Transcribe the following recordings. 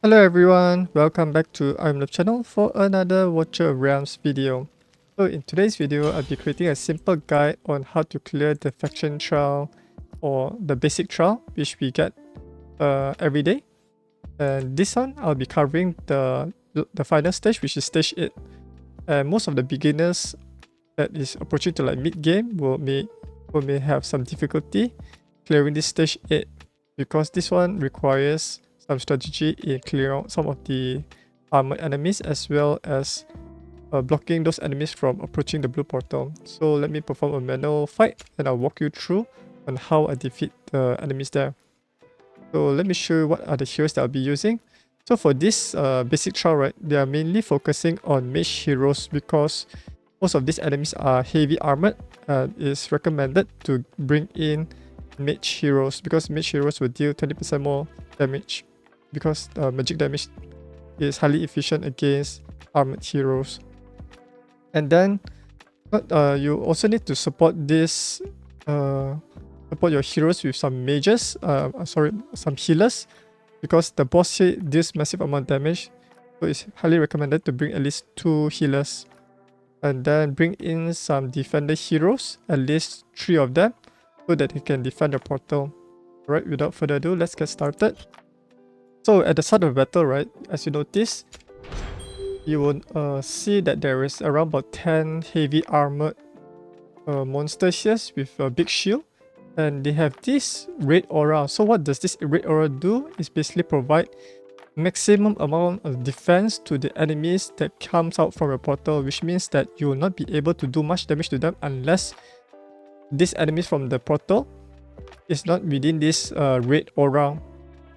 Hello everyone, welcome back to Ayumilove channel for another Watcher of Realms video. So in today's video, I'll be creating a simple guide on how to clear the faction trial or the basic trial which we get every day. And this one, I'll be covering the final stage, which is stage 8. And most of the beginners that is approaching to like mid-game may have some difficulty clearing this stage 8 because this one requires some strategy in clearing out some of the armored enemies as well as blocking those enemies from approaching the blue portal. So let me perform a manual fight and I'll walk you through on how I defeat the enemies there. So let me show you what are the heroes that I'll be using. So for this basic trial, right, they are mainly focusing on mage heroes because most of these enemies are heavy armored and it's recommended to bring in mage heroes because mage heroes will deal 20% more damage because magic damage is highly efficient against armored heroes. And then you also need to support this support your heroes with some mages, some healers, because the boss here deals massive amount of damage, so it's highly recommended to bring at least 2 healers. And then bring in some defender heroes, at least 3 of them, so that he can defend the portal. Alright, without further ado, let's get started. So at the start of the battle, right, as you notice, you will see that there is around about 10 heavy armored monsters here with a big shield. And they have this red aura. So what does this red aura do? Is basically provide maximum amount of defense to the enemies that comes out from your portal, which means that you will not be able to do much damage to them unless these enemies from the portal is not within this red aura.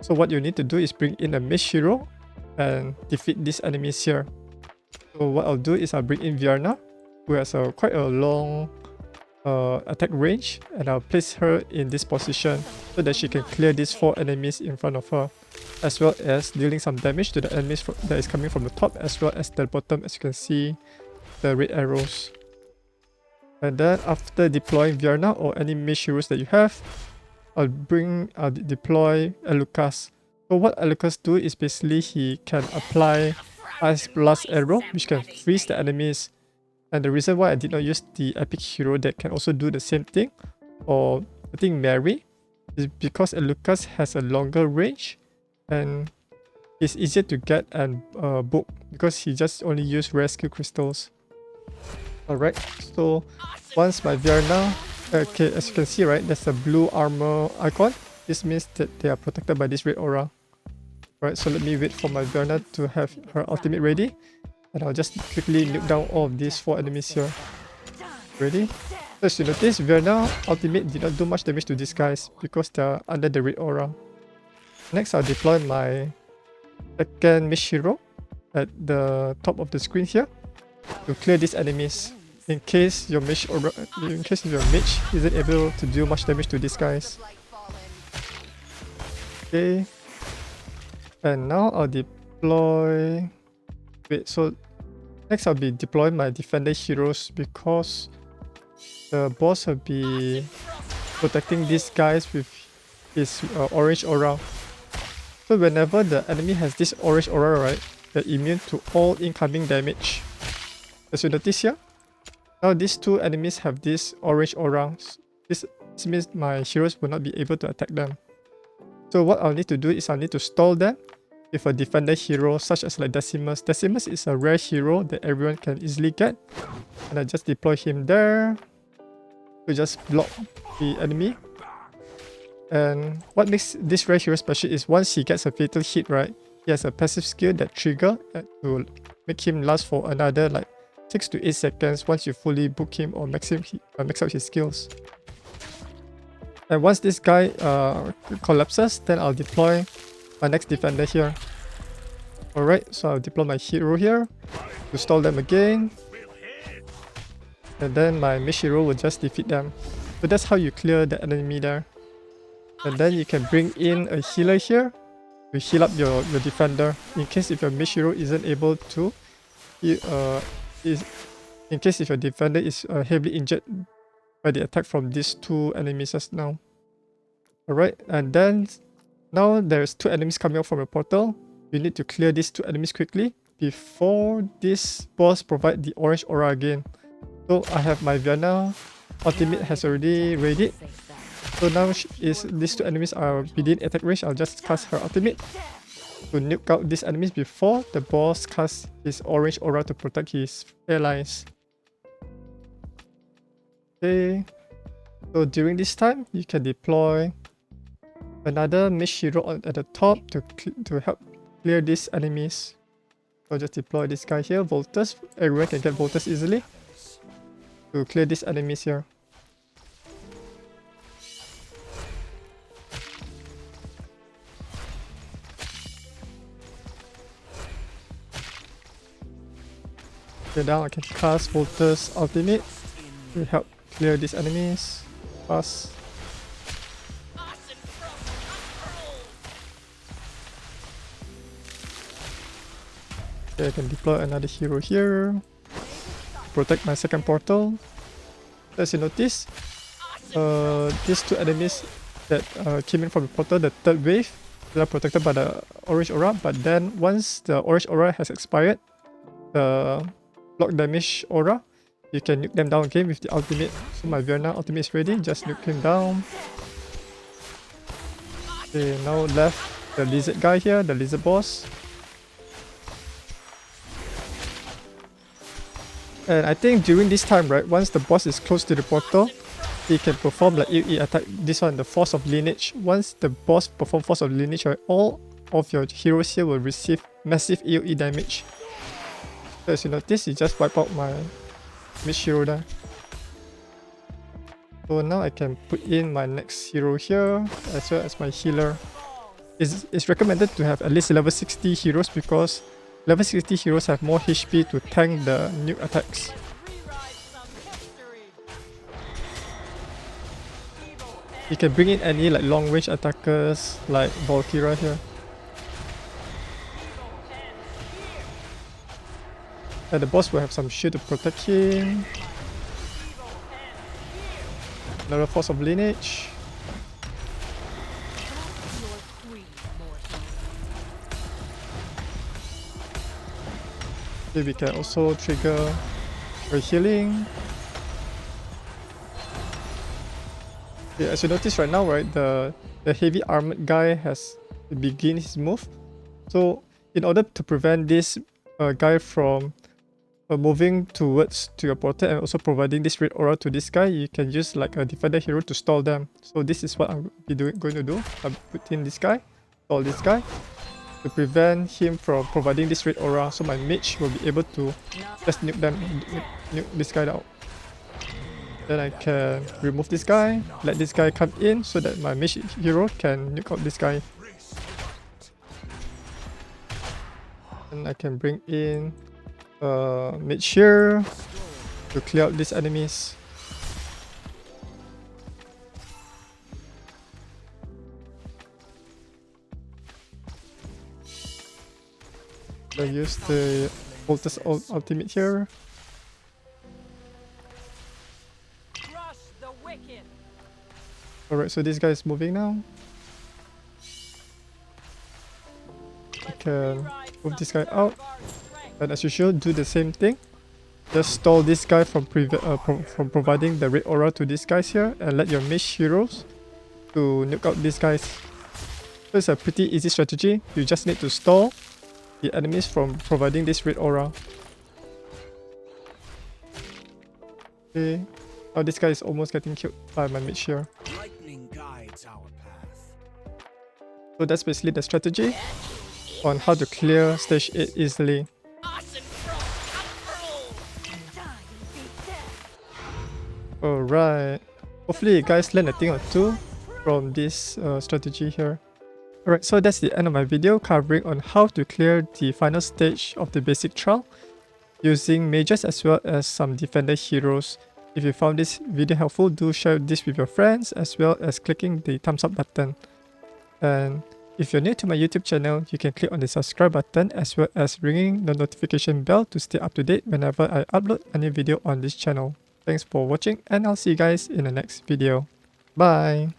So what you need to do is bring in a mage hero and defeat these enemies here. So what I'll do is I'll bring in Vierna, who has quite a long attack range, and I'll place her in this position so that she can clear these 4 enemies in front of her, as well as dealing some damage to the enemies that is coming from the top as well as the bottom, as you can see the red arrows. And then after deploying Vierna or any mage heroes that you have, I'll deploy Alucas. So what Alucas do is basically he can apply Ice Blast Arrow, which can freeze the enemies. And the reason why I did not use the epic hero that can also do the same thing, or I think Mary, is because Alucas has a longer range and it's easier to get and book because he just only used rare skill crystals. Alright, so once my Vierna, okay, as you can see, right, there's a blue armor icon. This means that they are protected by this red aura. Right, so let me wait for my Vierna to have her ultimate ready. And I'll just quickly nuke down all of these 4 enemies here. Ready? As you notice, Vierna ultimate did not do much damage to these guys because they're under the red aura. Next, I'll deploy my second mage hero at the top of the screen here to clear these enemies. In case your mage isn't able to do much damage to these guys. Okay. And now I'll deploy... Wait, so next I'll be deploying my defender heroes because the boss will be protecting these guys with his orange aura. So whenever the enemy has this orange aura, right, they're immune to all incoming damage. As you notice here, now these 2 enemies have this orange aura. This means my heroes will not be able to attack them. So what I'll need to do is I'll need to stall them with a defender hero such as like Decimus. Decimus is a rare hero that everyone can easily get. And I just deploy him there to just block the enemy. And what makes this rare hero special is once he gets a fatal hit, right, he has a passive skill that trigger to make him last for another like 6 to 8 seconds once you fully book him or max out his skills. And once this guy collapses, then I'll deploy my next defender here. Alright, so I'll deploy my hero here to stall them again. And then my mage hero will just defeat them. So that's how you clear the enemy there. And then you can bring in a healer here to heal up your defender. In case if your mage hero isn't able to, in case if your defender is heavily injured by the attack from these 2 enemies just now. Alright, and then now there's 2 enemies coming out from a portal. you need to clear these 2 enemies quickly before this boss provide the orange aura again. So I have my Vienna ultimate has already ready. So now these 2 enemies are within attack range. I'll just cast her ultimate to nuke out these enemies before the boss casts his orange aura to protect his allies. Okay, so during this time, you can deploy another mage hero at the top to help clear these enemies. So just deploy this guy here, Voltus. Everyone can get Voltus easily to clear these enemies here. Okay, now I can cast Voltus ultimate to help clear these enemies fast. Okay, I can deploy another hero here to protect my second portal. As you notice, these 2 enemies that came in from the portal, the third wave, they are protected by the orange aura, but then once the orange aura has expired, the block damage aura, you can nuke them down again with the ultimate. So my Vienna ultimate is ready, just nuke him down. Okay, now left the lizard guy here, the lizard boss. And I think during this time, right, once the boss is close to the portal, he can perform like AoE attack. This one, the Force of Lineage. Once the boss performs Force of Lineage, right, all of your heroes here will receive massive AoE damage. So as you notice, he just wiped out my mage hero there. So now I can put in my next hero here, as well as my healer. It's recommended to have at least level 60 heroes because level 60 heroes have more HP to tank the nuke attacks. You can bring in any like long range attackers like Valkyria here. And the boss will have some shield to protect him. Another Force of Lineage. Okay, we can also trigger for healing. Okay, as you notice right now, right, the heavy armored guy has begin his move. So in order to prevent this guy from moving towards to your portal and also providing this red aura to this guy, you can use like a defender hero to stall them. So this is what I'm going to do. I'll put in this guy, stall this guy, to prevent him from providing this red aura. So my mage will be able to just nuke this guy out. Then I can remove this guy, let this guy come in so that my mage hero can nuke out this guy. And I can bring in mage here to clear out these enemies. I use the Voltus ultimate here. Alright, so this guy is moving now. I can move this guy out. And as usual, do the same thing. Just stall this guy from providing the red aura to these guys here, and let your mage heroes to nuke out these guys. So it's a pretty easy strategy. You just need to stall the enemies from providing this red aura. Okay, now this guy is almost getting killed by my mage here. So that's basically the strategy on how to clear stage 8 easily. Alright, hopefully you guys learned a thing or two from this strategy here. Alright, so that's the end of my video covering on how to clear the final stage of the basic trial using mages as well as some defender heroes. If you found this video helpful, do share this with your friends as well as clicking the thumbs up button. And if you're new to my YouTube channel, you can click on the subscribe button as well as ringing the notification bell to stay up to date whenever I upload a new video on this channel. Thanks for watching and I'll see you guys in the next video. Bye!